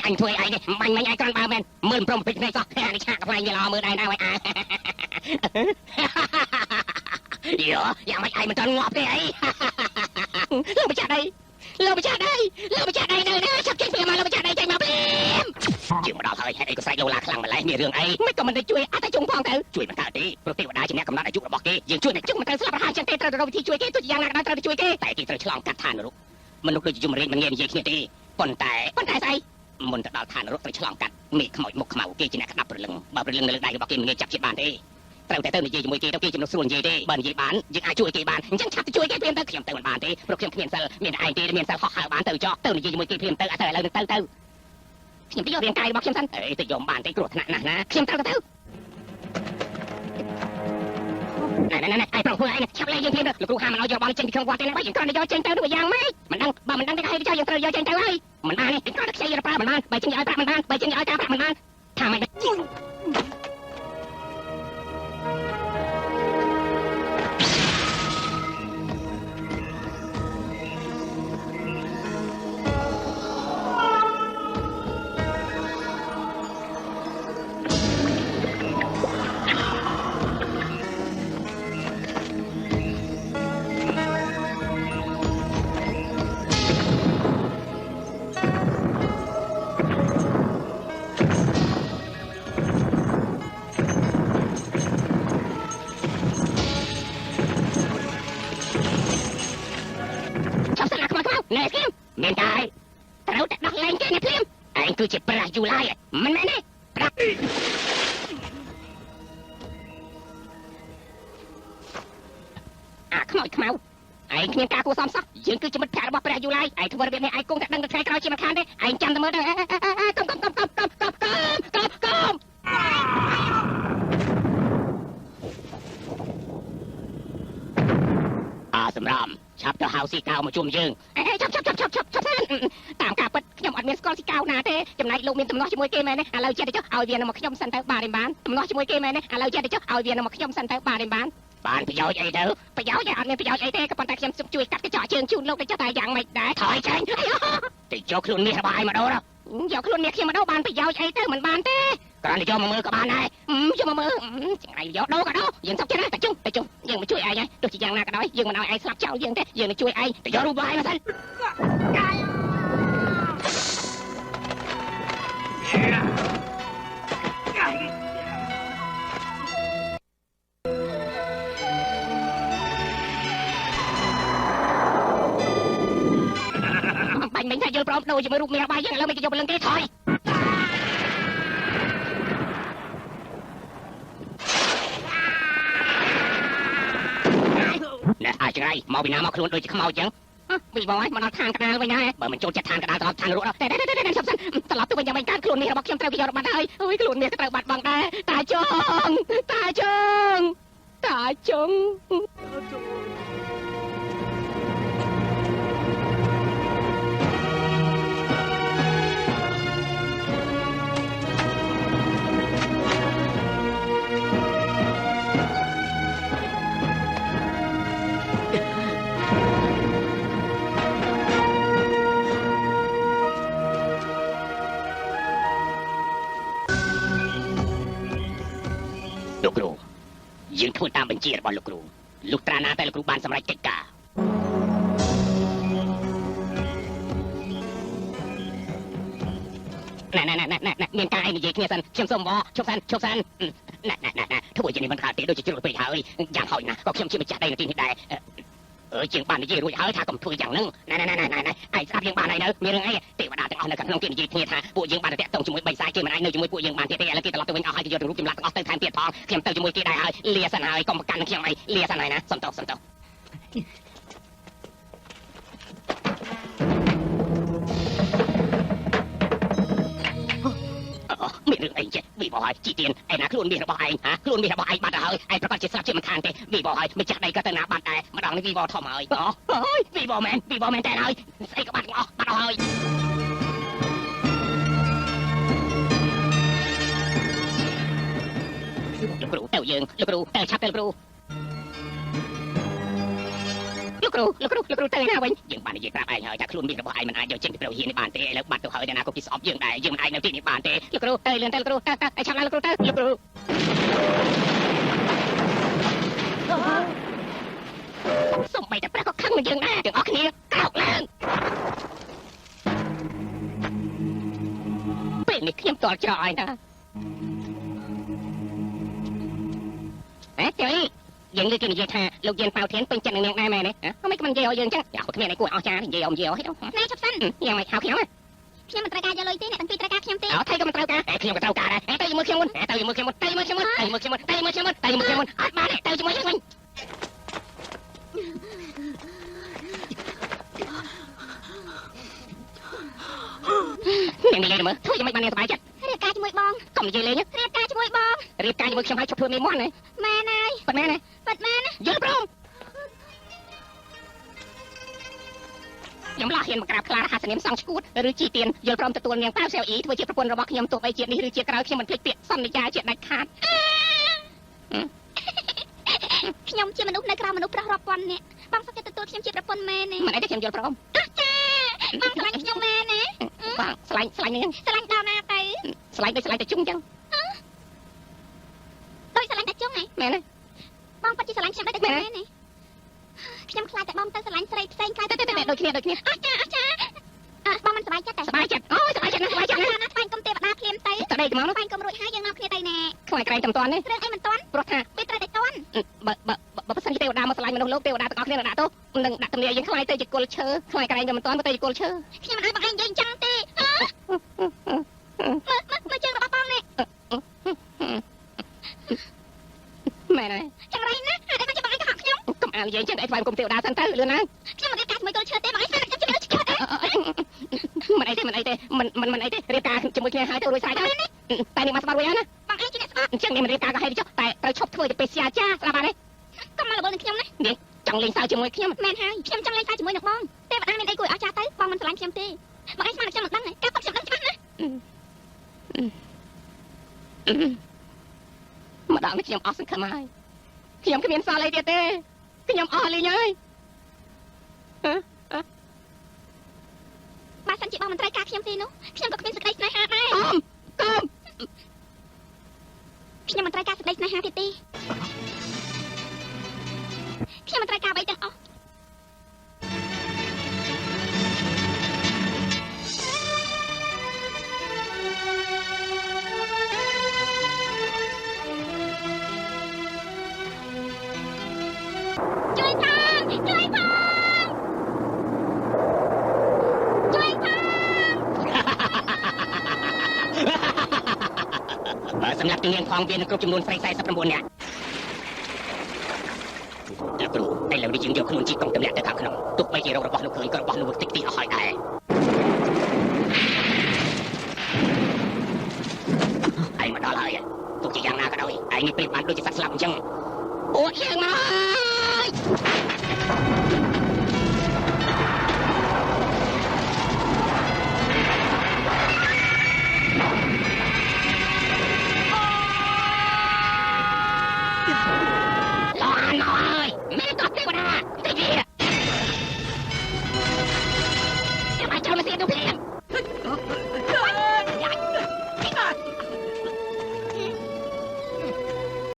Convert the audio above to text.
អញធ្វើអីនេះបាញ់មិញឯងគ្រាន់បើមែនមើលព្រមពេជ្រនេះសោះអានេះឆាកកំ plaign វាល្អមើលដែរណាហើយយោយ៉ាងម៉េចឯងមិនទាន់ងាប់ទេអីលោកម្ចាស់ដីនៅណាចាប់ចេញពីមកលោកម្ចាស់ដីចេញមកព្រាមយើងមកដល់ហើយហេតុអីក៏ស្រែកលោឡាខ្លាំងម្ល៉េះមានរឿងអីមិនក៏មិនទៅជួយអត់ទៅជុំផងទៅជួយមិនកើតទេព្រោះទេវតាជាអ្នកកំណត់អាយុរបស់គេយើងជួយអ្នកជុំមិនត្រូវស្លាប់រហ័សចឹងទេត្រូវរកវិធីជួយគេទោះជាយ៉ាងណាក៏ដោយត្រូវទៅជួយគេតែគេត្រូវឆ្លងកាត់ឋាននរកមនុស្សដូចជាយមរាជមិនងាយនិយាយគ្នាទេប៉ុន្តែស្អីមុនទៅដល់ឋាននរកត្រូវឆ្លងកាត់មេឃខ្មោចមុខខ្មៅគេជាអ្នកក្តាប់ព្រលឹងបើព្រលឹងនៅលើដៃរបស់គេមិនងាយចាប់ជាតិបានទេត្រូវតែទៅនិយាយជាមួយគេទៅគេចំណុចស្រួលនិយាយទេបើនិយាយបានយើងអាចជួយគេបានអញ្ចឹងឆាប់ទៅជួយគេព្រាមទៅខ្ញុំទៅមិនបានទេព្រោះខ្ញុំគ្មានសិលមានតែឯងទេមានសិលហោះហើរបានទៅចោះទៅនិយាយជាមួយគេព្រាមទៅអត់ទៅឥឡូវនឹងទៅខ្ញុំទៅយករាងកាយរបស់ខ្ញុំសិនអីទៅយកបានទេគ្រោះថ្នាក់ណាស់ណាខ្ញុំត្រូវទៅណែឯងប្រុសធ្វើឯងឆាប់លេងយើងព្រាមលោកគ្រូហាមមិនឲ្យយកបងចេញពីក្នុងវត្តទេណាបើយើងគ្រាន់តែយកចេញទៅឬយ៉ាងម៉េចមិនដឹងបើមិនដឹងទេក៏ឲ្យចោលយើងត្រូវយកចេញទៅហើយមិនបានទេគ្រាន់តែខ្ចីរប្រើមិនបានបើចេញឲ្យប្រាក់មិនបានបើចេញឲ្យការប្រាក់មិនបានថាមិនមានតែត្រូវតែដោះលែងគេនេះភ្លាមឯងគឺជាប្រាស់យូឡាយមិនមែនទេប្រាស់អាខ្មោចខ្មៅឯងគ្មានការគួរសមសោះយើងគឺជាមិត្តភក្តិរបស់ព្រះយូឡាយឯងធ្វើរបៀបនេះឯងគង់តែដឹងតែថ្ងៃក្រោយជាមិនខានទេឯងចាំតែមើលទៅកុំសម្រាប់ឆាប់ទៅហៅស៊ីកៅមកជុំយើងចាប់តាមការពិតខ្ញុំអត់មានស្គាល់ស៊ីកៅណាទេចំណែកលោកមានទំនាស់ជាមួយគេមែនទេឥឡូវចេះទៅចុះឲ្យវានៅមកខ្ញុំសិនទៅបានទំនាស់ជាមួយគេមែនទេឥឡូវចេះទៅចុះឲ្យវានៅមកខ្ញុំសិនទៅបានប្រយោជន៍អីទៅប្រយោជន៍អត់មានប្រយោជន៍អីទេក៏ប៉ុន្តែខ្ញុំជួយកាត់កញ្ចក់ជើងជូនលោកទៅចុះតែយ៉ាងម៉េចដែរថយចេញទៅយកខ្លួនមាសរបស់ឯងមកដូរយកខ្លួនមាសខ្ញុំមកដូរបានប្រយោជន៍អីទៅមិនបានទេគ្រាន់តែយកមកមើលក៏បានដែរយកមកមើលចង្រៃយកដូរក៏ដូរយើងសុខចិត្តណាតែជុំយើងមកជួយឯងហើយទោះជាយ៉ាងណាក៏ដោយយើងមិនឲ្យឯងស្លាប់ចោលយើងទេយើងនឹងជួយឯងទៅយករូបរបស់ឯងមកសិនបាញ់មិញថាយល់ព្រមដូរជាមួយរូបមាសរបស់យើងឥឡូវមិនគេយកពលឹងគេថយណែអាចចង្រៃមកពីណាមកខ្លួនដូចជាខ្មោចចឹងពីបងឯងមកដល់ឋានកដាលវិញហើយបើមិនចូលចិត្តឋានកដាលទៅឋានរកតែខ្ញុំសិនត្រឡប់ទៅវិញយ៉ាងមិនកើតខ្លួនមាសរបស់ខ្ញុំត្រូវគេយកបាត់ហើយអើយខ្លួនមាសក៏ត្រូវបាត់បង់ដែរតាជងលោកគ្រូយើងធ្វើតាមបញ្ជារបស់លោកគ្រូលុះត្រាណាតែលោកគ្រូបានសម្រេចកិច្ចការណែមានការអីនិយាយគ្នាសិនខ្ញុំសូមបងឈប់សិនធ្វើជានេះមិនខាតទេដូចជាជ្រុលពេកហើយយ៉ាងហោចណាស់ក៏ខ្ញុំជាម្ចាស់ដីនៅទីនេះដែរជាងបាននិយាយរួចហើយថាកុំធ្វើយ៉ាងហ្នឹងណែឯងស្ដាប់យើងបានហើយនៅមានរឿងអីទេវតាទាំងអស់នៅក្នុងគេនិយាយគ្នាថាពួកយើងបានតែតាក់ទងជាមួយបិសាចគេមិនអាចនៅជាមួយពួកយើងបានទៀតទេឥឡូវគេត្រឡប់ទៅវិញអស់ហើយគេយករូបចម្លាក់ទាំងអស់ទៅថែមទៀតផងខ្ញុំទៅជាមួយគេដែរហើយលាសិនហើយកុំប្រកាន់នឹងខ្ញុំអីលាសិនហើយណាសុំទោសមានរឿងអីចេះវិបោហើយជីទៀនឯណាខ្លួនមាសរបស់ឯងខ្លួនមាសរបស់ឯងបាត់ទៅហើយឯងប្រកាសជាស្លាប់ជាមិនខានទេវិបោហើយម្ចាស់ដីក៏ទៅណាបាត់ដែរម្ដងនេះវិបោធំហើយអូយវិបោមែនតែហើយស្អីក៏បាត់ទាំងអស់បាត់ហើយលោកគ្រូទៅយើងលោកគ្រូទៅឆាប់ទៅលោកគ្រូ លោកគ្រូទៅណាវិញយើងបាននិយាយប្រាប់ឯងហើយថាខ្លួនមានរបស់ឯងមិនអាចយកចេញពីប្រវហ៊ាននេះបានទេឥឡូវបាត់ទៅហើយតែណាក៏គេស្អប់យើងដែរយើងមិនអាចនៅទីនេះបានទេលោកគ្រូទៅលឿនទៅលោកគ្រូទៅឆាប់ឡើងលោកគ្រូទៅលោកគ្រូសុំបីតែព្រះក៏ខឹងនឹងយើងដែរទាំងអស់គ្នាក្រោកឡើងពេលនេះខ្ញុំតល់ច្រកឲ្យណាចុយយើងលើគេនិយាយថាលោកយានប៉ៅធានពេញចិត្តនឹងនាងដែរមែនទេហ៎មិននិយាយឲ្យយើងចឹងយ៉ាគ្មានអីគួរអស្ចារ្យនិយាយឲ្យហេតុណែឈប់សិនយ៉ាងម៉េចហៅខ្ញុំខ្ញុំមិនត្រូវការយកលុយទេអ្នកទាំងពីរត្រូវការខ្ញុំទេថៃក៏មិនត្រូវការខ្ញុំក៏ត្រូវការដែរទៅជាមួយខ្ញុំមុនទៅជាមួយខ្ញុំមុនទៅជាមួយខ្ញុំមុនទៅជាមួយខ្ញុំមុនទៅជាមួយខ្ញុំមុនអត់បានទេទៅជាមួយខ្ញុំវិញអ្នកនិយាយមើលធ្វើយ៉ាងម៉េចបាននាងសប្បាយចិត្តរៀបការជាមួយបងកុំនិយាយលេងរៀបការជាមួយបងរៀបការជាមួយខ្ញុំឲ្យជប់ធ្វើមេមន់ហ៎ម៉ែណៃប៉ិតមែនទេប៉ិតមែនយល់ព្រមខ្ញុំឡាហ៊ានមកក្រាបខ្លារហាសនាមសង់ឈួតឬជីទៀនយល់ព្រមទទួលនាងប៉ាវសែវអ៊ីធ្វើជាប្រពន្ធរបស់ខ្ញុំទោះបីជាតិនេះឬជាតិក្រោយខ្ញុំមិនភ្លេចពាក្យសន្យាជាដាច់ខាតខ្ញុំជាមនុស្សនៅក្រៅមនុស្សប្រុសរាប់ពាន់នាក់បងសុខចិត្តទទួលខ្ញុំជាប្រពន្ធមែនទេមិនអីទេខ្ញុំយល់ព្រមចាបងស្រឡាញ់ខ្ញុំមែនទេបងស្រឡាញ់នាងស្រឡាញ់ដល់ណាទៅស្រឡាញ់ដូចស្រឡាញ់តែជុំចឹងដូចស្រឡាញ់តែជុំហ៎មែនទេបងពិតជាស្រឡាញ់ខ្ញុំដូចតែមែនទេខ្ញុំខ្លាចតែបងទៅស្រឡាញ់ស្រីផ្សេងខ្លាចតែដូចគ្នាអស្ចារ្យបងមិនសប្បាយចិត្តតែសប្បាយចិត្តអូសប្បាយចិត្តណាស់ស្វែងគុំទេវតាភ្លាមទៅស្ដីមកស្វែងគុំរួចហើយយើងនាំគ្នាទៅណែខ្លាចក្រែងតែមិនតាន់ទេរឿងអីមិនតាន់ព្រោះថាពេលត្រូវតែតាន់បើសិនជាទេវតាមកស្រឡាញ់មនុស្សលោកទេវតាទាំងអស់គ្នានឹងដាក់ទោសនឹងដាក់ទម្លាយយើងខ្លាចទៅជាគុលឈើខ្លាចក្រែងតែមិនតាន់ទៅជាគុលឈើខ្ញុំមិនឲ្យបងឯងនិយាយអញ្ចឹងទេមើលជើងរបស់បងនេះមែនទេចង្រៃណាស់ហើយតែបងឯងក៏ហក់ខ្ញុំកុំអាននិយាយចឹងឲ្យស្វែងគុំទេវតាសិនទៅលឿនណាខ្ញុំមិនរៀបការជាមួយគុលឈើទេបងឯងស្អាតខ្ញុំជឿឆ្កួតមិនអីទេមិនអីទេរៀបការជាមួយគ្នាហើយទៅរួចស្រេចហើយតែនេះមកស្បាត់រួចហើយណាបងឯងជាអ្នកស្បាត់អញ្ចឹងនេះមិនរៀបការក៏ហេតុចុះតែត្រូវឈប់ធ្វើទៅពេលស្យាចាស្ដាប់បានទេកុំមកល្បិលនឹងខ្ញុំណានេះចង់លេងសើជាមួយខ្ញុំមែនហើយខ្ញុំចង់លេងសើជាមួយនឹងបងទេវតាមានអីគួរឲ្យអស្ចារ្យទៅបងមិនស្រឡាញ់ខ្ញុំទេបងឯងស្មានខ្ញុំមិនដឹងទេការប៉ັດខ្ញុំដឹងច្បាស់ណាម្ដងនេះខ្ញុំអស់សង្ឃឹមហើយខ្ញុំគ្មានសល់អីទៀតទេខ្ញុំអស់លីងហើយបើសិនជាបងមិនត្រូវការខ្ញុំទេនោះខ្ញុំក៏គ្មានសេចក្តីស្នេហាដែរកុំខ្ញុំមិនត្រូវការសេចក្តីស្នេហាទៀតទេខ្ញុំមិនត្រូវការអ្វីទាំងអស់ជួយផងសម្រាប់នាងផងវានឹងគ្រប់ចំនួនស្រី49នាក់តែគ្រូឥឡូវនេះយើងយកខ្លួនជីកកង់ទម្លាក់ទៅខាងក្នុងទោះបីជារករបស់លោកឃើញក៏របស់លោកតិចអស់ហើយដែរឯងមកដល់ហើយទោះជាយ៉ាងណាក៏ដោយឯងនេះព្រៀបបានដូចជាសត្វស្លាប់អញ្ចឹងពួកយើងមក